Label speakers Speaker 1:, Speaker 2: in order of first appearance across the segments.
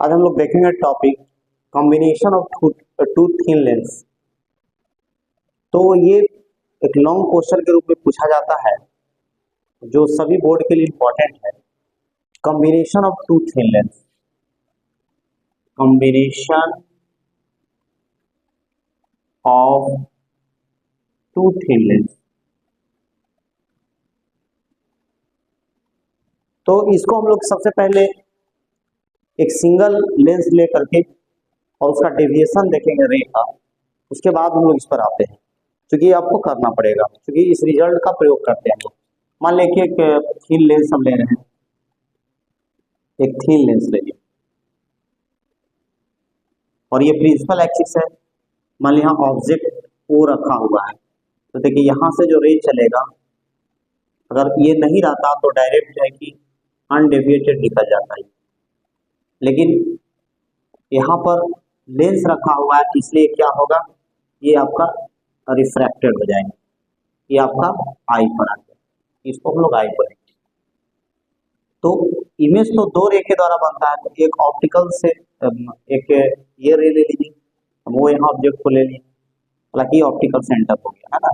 Speaker 1: आज हम लोग देखेंगे topic combination of two thin lens. तो ये एक लॉन्ग क्वेश्चन के रूप में पूछा जाता है जो सभी बोर्ड के लिए इंपॉर्टेंट है। Combination of two thin lens, combination of two thin lens. तो इसको हम लोग सबसे पहले एक सिंगल लेंस ले करके और उसका डेविएशन देखेंगे रे का, उसके बाद हम लोग इस पर आते हैं, क्योंकि आपको करना पड़ेगा, क्योंकि इस रिजल्ट का प्रयोग करते हैं हम लोग। मान लें कि एक थीन लेंस हम ले रहे हैं, एक थीन लेंस ले लिया और ये प्रिंसिपल एक्सिस है। मान लिया ऑब्जेक्ट ओ रखा हुआ है, तो देखिए यहाँ से जो रे चलेगा, अगर ये नहीं रहता तो डायरेक्ट है कि अनडेविएटेड निकल जाता है, लेकिन यहाँ पर लेंस रखा हुआ है इसलिए क्या होगा, ये आपका रिफ्रैक्टेड हो जाएगा, ये आपका आई पर आ गया, इसको हम लोग आई बोलेंगे। तो इमेज तो दो रे के द्वारा बनता है, तो एक ऑप्टिकल से एक ये रे ले लीजिए, हम वो यहाँ ऑब्जेक्ट को ले लिए, हालांकि ऑप्टिकल सेंटर हो गया है ना।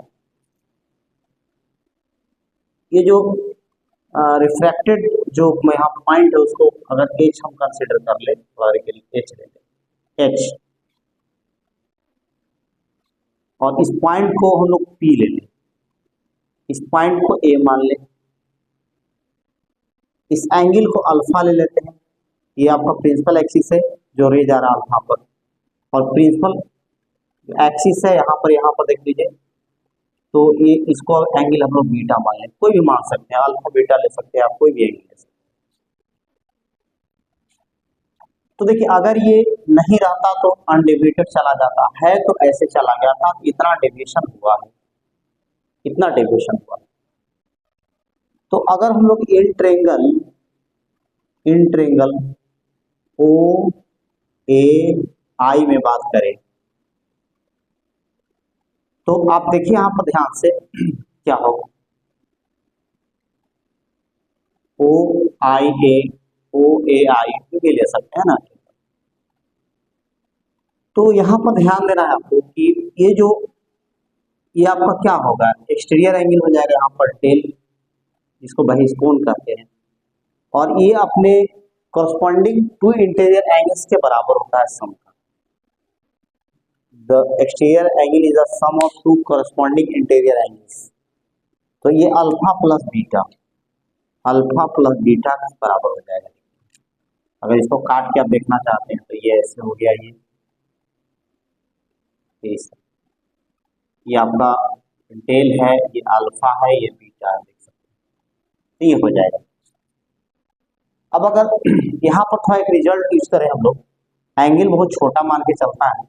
Speaker 1: ये जो रिफ्रैक्टेड जो यहाँ पॉइंट है उसको अगर एच हम कंसिडर कर ले, थोड़ा के लिए एच ले लें, एच, और इस पॉइंट को हम लोग पी ले लें, इस पॉइंट को ए मान लें, इस एंगल को अल्फा ले लेते हैं। ये आपका प्रिंसिपल एक्सिस है जो रे जा रहा है अल्फा पर, और प्रिंसिपल एक्सिस है यहाँ पर देख लीजिए, तो ये इसको एंगल हम लोग बीटा मान लें, कोई भी मान सकते हैं, अल्फा बीटा ले सकते हैं आप, कोई भी एंगल ले सकते हैं। तो देखिए अगर ये नहीं रहता तो अनडेविएटेड चला जाता है, तो ऐसे चला गया था, इतना डेविएशन हुआ है, इतना डेविएशन हुआ है। तो अगर हम लोग इन ट्रेंगल ओ ए आई में बात करें, तो आप देखिए यहां पर ध्यान से क्या होगा, ओ आई ए, ओ ए आई भी ले सकते हैं ना। तो यहां पर ध्यान देना है आपको कि ये आपका क्या होगा, एक्सटीरियर एंगल हो जाएगा यहाँ पर टेल, जिसको बहिष्कोण कहते हैं, और ये अपने कॉरस्पॉन्डिंग टू इंटीरियर एंगल्स के बराबर होता है सम का। The exterior angle is the sum of two corresponding interior angles. तो ये alpha plus beta, alpha plus beta के बराबर हो जाएगा। अगर इसको काट के आप देखना चाहते हैं तो ये ऐसे हो गया, ये आपका टेल है, ये अल्फा है, ये बीटा है, देख सकते हैं, तो ये हो जाएगा। अब अगर यहाँ पर थोड़ा एक रिजल्ट यूज करें हम लोग, एंगल बहुत छोटा मान के चलता है,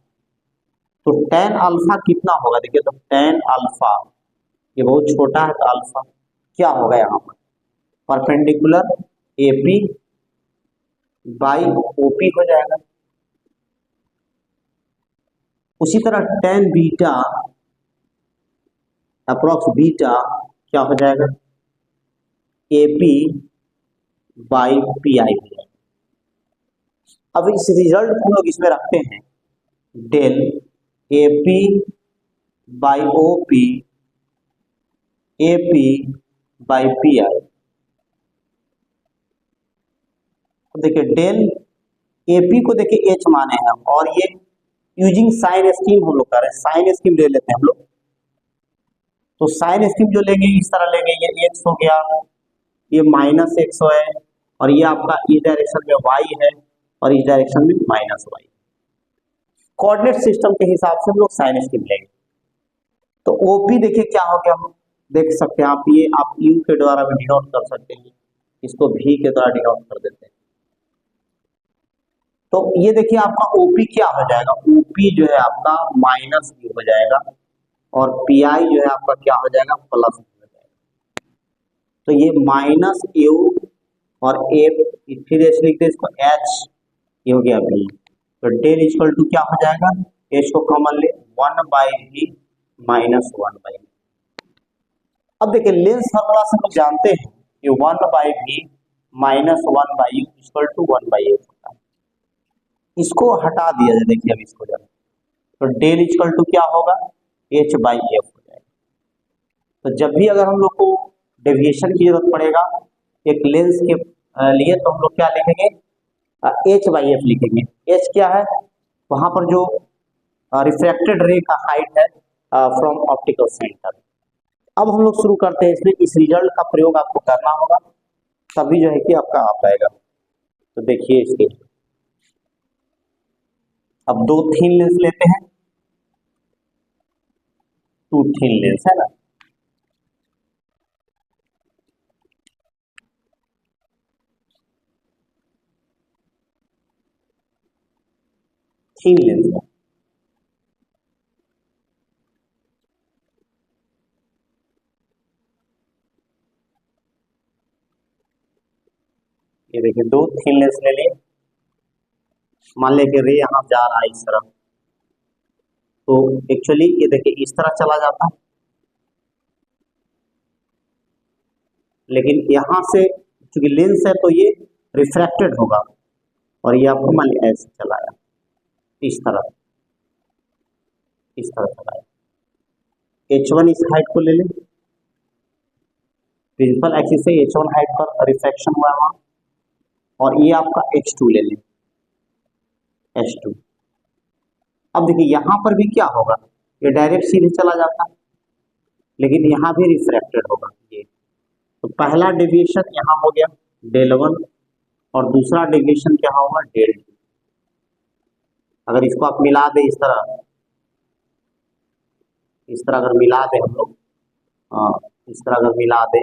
Speaker 1: तो टेन अल्फा कितना होगा, देखिए तो टेन अल्फा, ये बहुत छोटा है, तो अल्फा क्या होगा यहाँ पर, परपेंडिकुलर एपी बाई ओपी हो जाएगा। उसी तरह टेन बीटा अप्रोक्स बीटा क्या हो जाएगा, एपी बाई पी आई हो जाएगा। अब इस रिजल्ट को हम लोग इसमें रखते हैं, del AP by OP AP by P I. तो देखिए डेल एपी को देखिए एच माने हैं, और ये यूजिंग साइन स्कीम हम लोग कर रहे हैं, साइन स्कीम ले लेते हैं हम लोग। तो साइन स्कीम जो लेंगे इस तरह लेंगे, ये एक्स हो गया, ये माइनस एक्स है, और ये आपका इस डायरेक्शन में वाई है, और इस डायरेक्शन में माइनस वाई। कोऑर्डिनेट सिस्टम के हिसाब से हम लोग साइन स्कीम लेंगे। तो ओपी देखिए क्या हो गया, हम देख सकते हैं आप, ये आप यू के द्वारा भी डिनोट कर सकते हैं, इसको भी के द्वारा डिनोट कर देते हैं। तो ये देखिए आपका ओपी क्या हो जाएगा, ओपी जो है आपका माइनस यू हो जाएगा, और पी आई जो है आपका क्या हो जाएगा, प्लस हो जाएगा। तो ये माइनस यू और ए, फिर ऐसे लिखते हैं इसको एच, ये हो गया बी। तो डेल इक्वल टू क्या हो जाएगा, एच को कॉमन ले, 1/v माइनस 1/v। अब देखिए लेंस फार्मूला से हम जानते हैं कि 1/v minus 1/u equal to 1/h होता है। इसको हटा दिया जाए, देखिए अब इसको जब, तो डेल इक्वल टू क्या होगा, एच बाई एफ हो जाएगा। तो जब भी अगर हम लोग को डेविएशन की जरूरत पड़ेगा एक लेंस के लिए, तो हम लोग क्या लिखेंगे, एच बाई एफ लिखेंगे। एच क्या है, वहां पर जो रिफ्रैक्टेड रे का हाइट है फ्रॉम ऑप्टिकल सेंटर। अब हम लोग शुरू करते हैं इसमें, इस रिजल्ट का प्रयोग आपको करना होगा, तभी जो है कि आपका आ पाएगा। तो देखिए इसके, अब दो थीन लेंस लेते हैं, टू थीन लेंस है ना, थीन लेंस है। ये देखिए दो थीन लेंस ले लिए, मान लिया कि रे यहाँ जा रहा है इस तरफ, तो एक्चुअली ये देखिए इस तरह चला जाता है, लेकिन यहाँ से चूंकि लेंस है तो ये रिफ्रैक्टेड होगा, और ये आपको मान लिया ऐसे चलाया, इस तरह चलाया। H1 इस हाइट को ले लें, प्रिंसिपल एक्सिस से H1 हाइट पर रिफ्रैक्शन हुआ वहां, और ये आपका H2 ले लें, H2। अब देखिए यहां पर भी क्या होगा, ये डायरेक्ट सीधे चला जाता है, लेकिन यहाँ भी रिफ्रैक्टेड होगा ये। तो पहला डेविएशन यहाँ हो गया डेल वन, और दूसरा डेविएशन क्या होगा, डेल टू। अगर इसको आप मिला दें इस तरह अगर मिला दें हम लोग, इस तरह अगर मिला दें,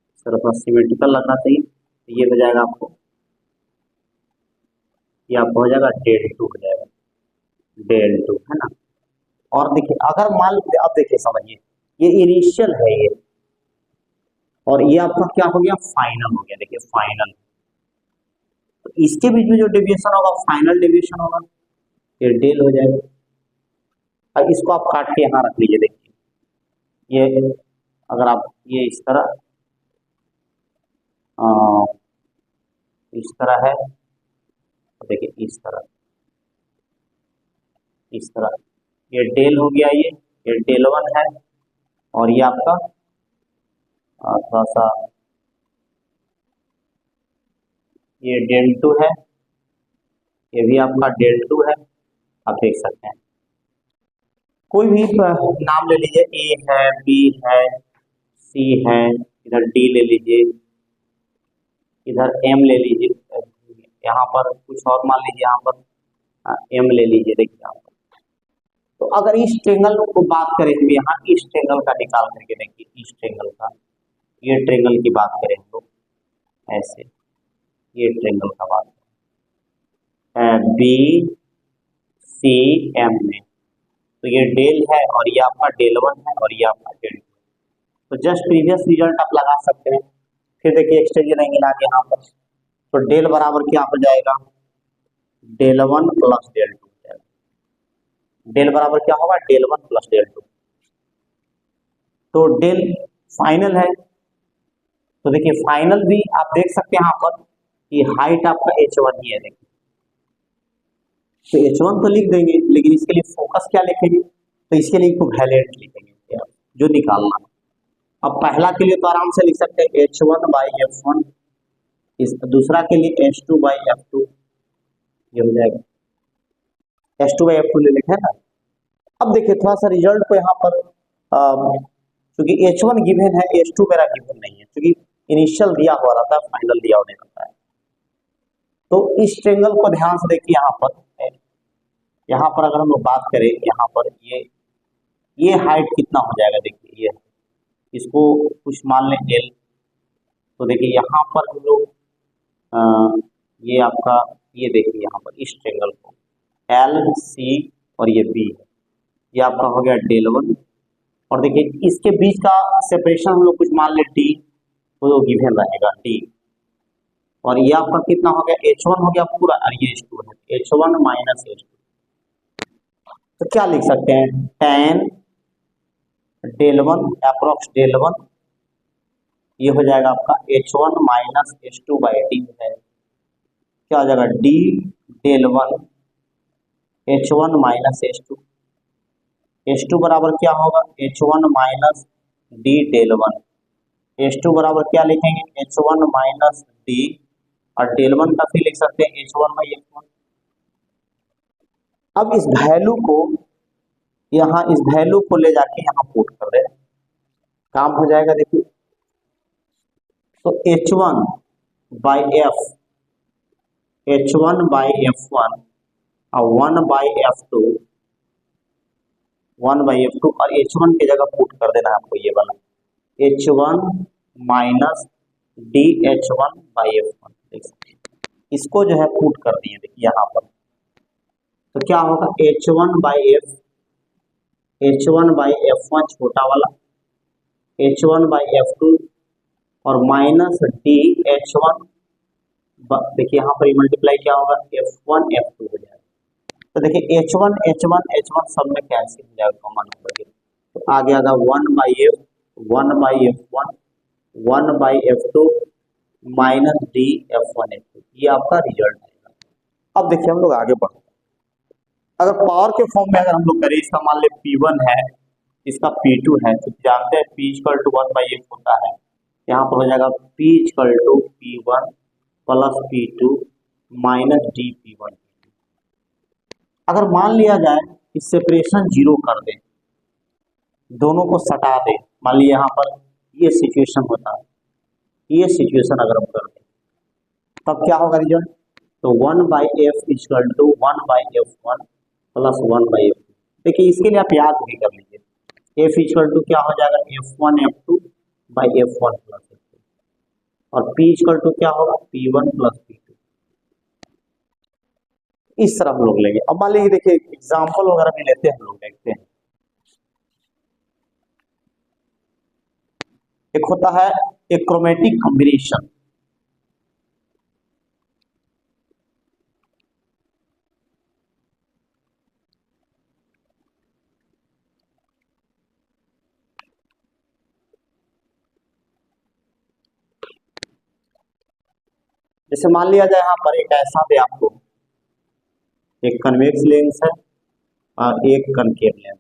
Speaker 1: इस तरह सिमेट्रिकल लगना चाहिए, तो ये हो जाएगा आपको, ये आपको हो जाएगा डेल टू हो जाएगा, डेल टू है ना। और देखिए अगर मान लीजिए, अब देखिए समझिए, ये इनिशियल है ये, और ये आपका क्या हो गया, फाइनल हो गया। देखिए फाइनल, तो इसके बीच में जो डेविएशन होगा फाइनल डेविएशन होगा, ये डेल हो जाएगा। अब इसको आप काट के यहाँ रख लीजिए, देखिए ये अगर आप ये इस तरह है, तो देखिए इस तरह ये डेल हो गया, ये डेल वन है, और ये आपका थोड़ा सा ये डेल टू है, ये भी आपका डेल टू है। आप देख सकते हैं, कोई भी नाम ले लीजिए, ए है, बी है, सी है, इधर डी ले लीजिए, इधर एम ले लीजिए, यहाँ पर कुछ और मान लीजिए, यहाँ पर एम ले लीजिए। देखिए यहाँ पर, तो अगर इस ट्रेंगल को बात करें हम, यहाँ इस ट्रेंगल का निकाल करके देखिए, इस ट्रेंगल का, ये ट्रेंगल की बात करें तो ऐसे, ये ट्रेंगल का बात बी सी एम में, तो ये डेल है, और ये आपका डेल वन है, और ये आपका डेल टू। तो जस्ट प्रीवियस रिजल्ट आप लगा सकते हैं। फिर देखिए एक्सटेंशन एंगल आ गया यहाँ पर, तो डेल बराबर क्या हो जाएगा, del one plus del two. Del बराबर क्या होगा, del one plus del two. तो डेल फाइनल है, तो देखिए फाइनल भी आप देख सकते हैं यहाँ पर कि हाइट आपका H1 ही है। देखिए तो H1 तो लिख देंगे, लेकिन इसके लिए फोकस क्या लिखेंगे, तो इसके लिए इक्विवेलेंट लिखेंगे जो निकालना। अब पहला के लिए तो आराम से लिख सकते हैं H1 बाई F1, इस दूसरा के लिए H2 बाई F2, ये हो जाएगा H2 बाई F2 ले लेते हैं ना। अब देखिए थोड़ा सा रिजल्ट को यहाँ पर, क्योंकि H1 गिवन है, H2 मेरा गिवन नहीं है, क्योंकि इनिशियल दिया हुआ रहता है, फाइनल दिया हुआ नहीं रहता है। तो इस ट्रेंगल को ध्यान से देखिए, यहाँ पर अगर हम लोग बात करें, यहाँ पर ये हाइट कितना हो जाएगा, देखिए ये, इसको कुछ मान लें L, तो देखिए यहाँ पर हम लोग ये आपका, ये देखिए यहाँ पर इस ट्रेंगल को L C और ये B, ये आपका हो गया डेल वन, और देखिए इसके बीच का सेपरेशन हम लोग कुछ मान ले D, तो गिवन रहेगा D, और ये आपका कितना हो गया, H1 हो गया पूरा, और ये H2 है, H1 माइनस H2। तो क्या लिख सकते हैं, tan del one approx del one ये हो जाएगा आपका H1 minus H2 by D हो जाएगा। क्या हो जाएगा D del one H1 minus H2। H2 बराबर क्या होगा H1 minus D del one. H2 बराबर क्या लिखेंगे H1 माइनस डी और डेल वन का फिर लिख सकते हैं H1 बाई H1। अब इस वैल्यू को यहाँ इस वैल्यू को ले जाके यहाँ पुट कर दे, काम हो जाएगा। देखिए तो H1 by F H1 by F1 और 1 बाई F2 और H1 की जगह पुट कर देना है आपको ये वाला H1 minus D H1 by F1। इसको जो है पुट कर दिए देखिए यहाँ पर, तो क्या होगा H1 बाई F1 छोटा वाला H1 बाई F2 और माइनस डी H1। देखिए यहाँ पर मल्टीप्लाई क्या होगा F1 F2 हो जाएगा। तो देखिए H1 सब में कैंसिल हो जाएगा, कॉमन हो गया। तो आगे आएगा 1 by F1 1 by F2 minus D F1 F2। ये आपका रिजल्ट आएगा। अब देखिए हम लोग आगे बढ़ते हैं। अगर पावर के फॉर्म में अगर हम लोग करें, इसका मान ले P1 है, इसका P2 है, तो जानते हैं P equal to 1 by F होता है। यहाँ पर हो जाएगा P equal to P1 plus P2 minus D P1। अगर मान लिया जाए कि सेपरेशन जीरो कर दे, दोनों को सटा दे, मान लीजिए यहाँ पर ये सिचुएशन होता है, ये सिचुएशन अगर हम कर दें तब क्या होगा रिजल्ट। तो 1 by F equal to 1 by F1 plus 1 by F2। देखिए इसके लिए आप याद भी कर लीजिए, एफ इक्वल टू क्या हो जाएगा F1 F2 by F1 plus F2 और P इक्वल टू क्या होगा P1 प्लस P2। इस तरह हम लोग लेंगे। अब मान लीजिए देखिए एग्जाम्पल वगैरह भी लेते हैं, हम लोग देखते हैं। एक होता है एक क्रोमेटिक कॉम्बिनेशन। जैसे मान लिया जाए यहाँ पर एक ऐसा दे आपको, एक कन्वेक्स लेंस है और एक कनकेव लेंस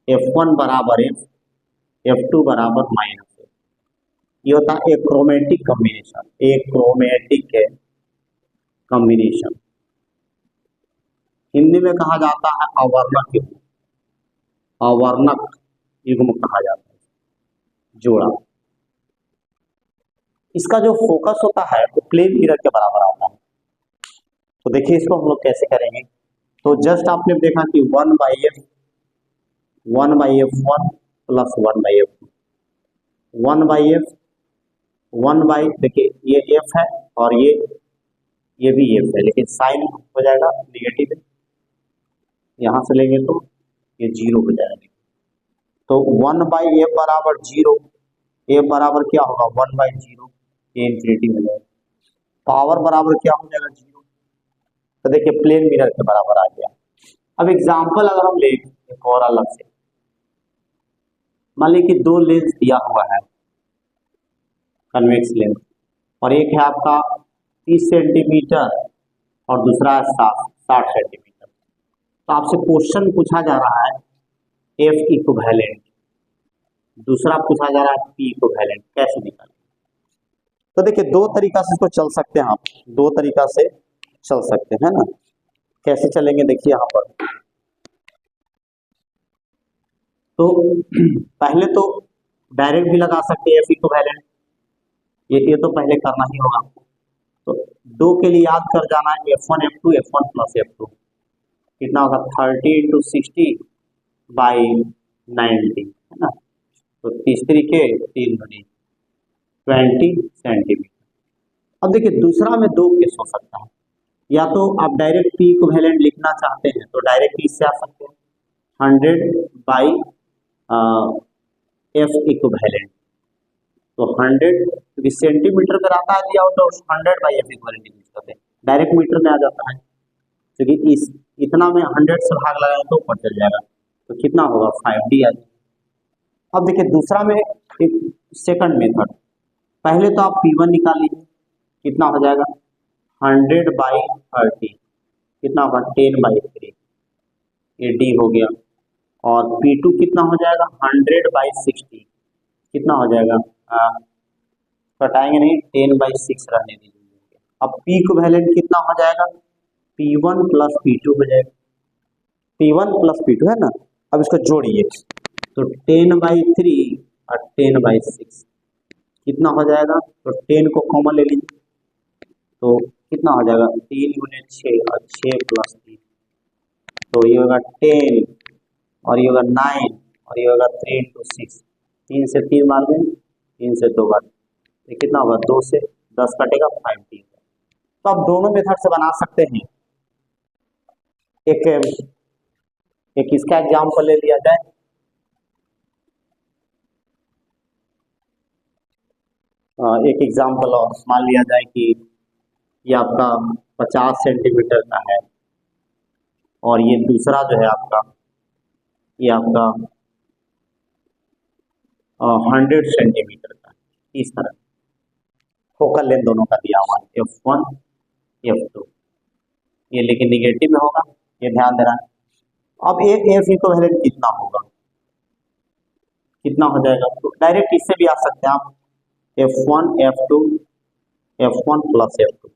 Speaker 1: है। F1 बराबर F, F2 बराबर माइनस F। ये होता है एक क्रोमेटिक कॉम्बिनेशन, एक क्रोमेटिक कॉम्बिनेशन। हिंदी में कहा जाता है अवर्णक युग्म, अवर्णक युग्म कहा जाता है, जोड़ा। इसका जो फोकस होता है वो प्लेन मिरर के बराबर आता है। तो देखिए इसको हम लोग कैसे करेंगे। तो जस्ट आपने देखा कि 1 by F1 plus 1 by F2, 1 by F 1 by, देखिए ये F है और ये भी F है, लेकिन साइन हो जाएगा निगेटिव है, यहाँ से लेंगे तो ये जीरो हो जाएगा। तो 1 बाई F बराबर जीरो, F बराबर क्या होगा 1 बाई जीरो, ये इंफिनिटी हो जाएगा। पावर बराबर क्या हो जाएगा जीरो। तो देखिए प्लेन मिरर के बराबर आ गया। अब एग्जाम्पल अगर हम ले एक और अलग से, मान लीजिए कि दो लेंस दिया हुआ है कन्वेक्स लेंस, और एक है आपका 30 सेंटीमीटर और दूसरा है 60 सेंटीमीटर। तो आपसे क्वेश्चन पूछा जा रहा है एफ इक्विवेलेंट, दूसरा पूछा जा रहा है पी इक्विवेलेंट, कैसे निकालें। तो देखिए दो तरीका से इसको चल सकते हैं, आप दो तरीका से चल सकते हैं ना। कैसे चलेंगे देखिए यहाँ पर। तो पहले तो डायरेक्ट भी लगा सकते हैं एफ इक्विवेलेंट, ये तो पहले करना ही होगा। तो दो के लिए याद कर जाना है F1 F2 F1 plus F2 कितना होगा 30 इंटू 60 बाई 90 है ना। तो 30 के 3 गुनी 20 सेंटीमीटर। अब देखिए दूसरा में दो केस हो सकता है, या तो आप डायरेक्ट पी इक्विवेलेंट लिखना चाहते हैं तो डायरेक्ट इससे आ सकते हैं 100 बाई एफ इक्विवेलेंट। तो 100 क्योंकि सेंटीमीटर में रहता है दिया हो तो 100 बाई एफ इक्विवेलेंट यूज करते हैं, डायरेक्ट मीटर में आ जाता है क्योंकि इस इतना में 100 से भाग लगाए तो ऊपर चल जाएगा। तो कितना होगा 5D आ जाएगा। अब देखिए दूसरा में एक सेकंड मेथड, पहले तो आप P1 निकाल लीजिए, कितना हो जाएगा 100/30, कितना होगा 10/3, ये D हो गया। और P2 कितना हो जाएगा 100/60, कितना हो जाएगा घटाएंगे नहीं 10/6 रहने दीजिए। अब P इक्विवेलेंट कितना हो जाएगा P1 प्लस P2 हो जाएगा, P1 प्लस P2 है ना। अब इसको जोड़िए तो 10/3 और 10/6 कितना हो जाएगा, तो 10 को कॉमन ले लीजिए तो कितना हो जाएगा 3 गुने 6 और 6 प्लस 3, तो ये होगा 10 और ये होगा 9 और ये होगा 3 into 6, 3 से 3 मार दें, 3 से 2 बार, ये कितना होगा 2 से 10 कटेगा 5 टी। तो आप दोनों मेथड से बना सकते हैं। एक इसका एग्जाम्पल ले लिया जाए, एक एग्जाम्पल और मान लिया जाए कि ये आपका 50 सेंटीमीटर का है और ये दूसरा जो है आपका ये आपका 100 सेंटीमीटर का, इस तरह फोकल लेंथ दोनों का दिया हुआ है F1 F2, ये लेकिन निगेटिव में होगा, ये ध्यान देना है। अब F इक्विवेलेंट कितना होगा, कितना हो जाएगा, तो डायरेक्ट इससे भी आ सकते हैं आप F1 F2 F1 plus F2,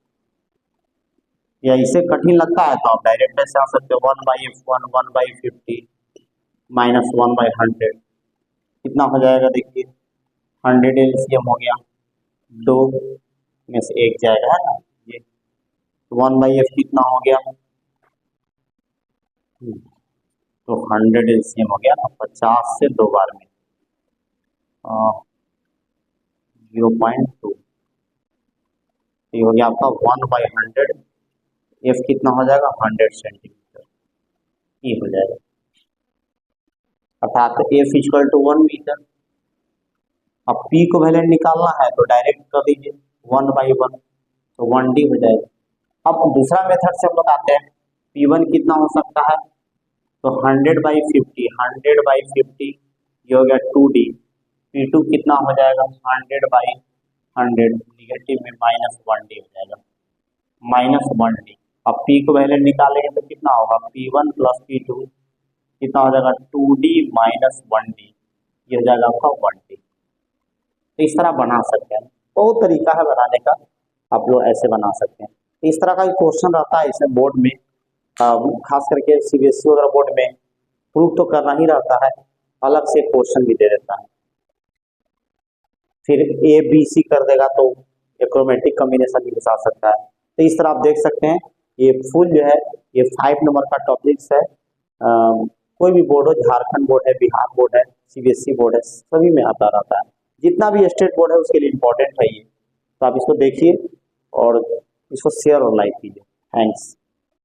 Speaker 1: या इसे कठिन लगता है तो आप डायरेक्ट ऐसे आ सकते हो 1/F1 1/50 माइनस 1/100, कितना हो जाएगा देखिए 100 एलसीएम हो गया, 2 में से 1 जाएगा है ना, ये 1/F कितना हो गया, तो 100 एलसीएम हो गया ना, 50 से 2 बार में 0.2, ये हो गया आपका 1/100, F कितना हो जाएगा 100 सेंटीमीटर, ये हो जाएगा, अर्थात F इक्वल टू 1 मीटर। अब P इक्विवेलेंट निकालना है तो डायरेक्ट कर दीजिए 1/1, तो 1D हो जाएगा। अब दूसरा मेथड से हम लोग आते हैं, P1 कितना हो सकता है, तो 100/50, 100/50 ये हो गया 2D, P2 कितना हो जाएगा 100/100, निगेटिव में -1D हो जाएगा, -1D। अब P इक्विवेलेंट निकालेंगे तो कितना होगा P1 प्लस P2 कितना हो जाएगा 2D माइनस 1D, ये हो जाएगा आपका 1D। तो इस तरह बना सकते हैं, बहुत तरीका है बनाने का, आप लोग ऐसे बना सकते हैं। इस तरह का क्वेश्चन रहता है इसे बोर्ड में, खास करके CBSE वगैरह बोर्ड में प्रूफ तो करना ही रहता है, अलग से क्वेश्चन भी दे देता है, फिर ABC कर देगा तो एक्रोमेटिक कॉम्बिनेशन भी घुसा सकता है। तो इस तरह आप देख सकते हैं ये फुल जो है ये 5 नंबर का टॉपिक्स है, कोई भी बोर्ड हो, झारखंड बोर्ड है, बिहार बोर्ड है, CBSE बोर्ड है, सभी में आता रहता है, जितना भी स्टेट बोर्ड है उसके लिए इम्पोर्टेंट है ये। तो आप इसको देखिए और इसको शेयर और लाइक कीजिए। थैंक्स।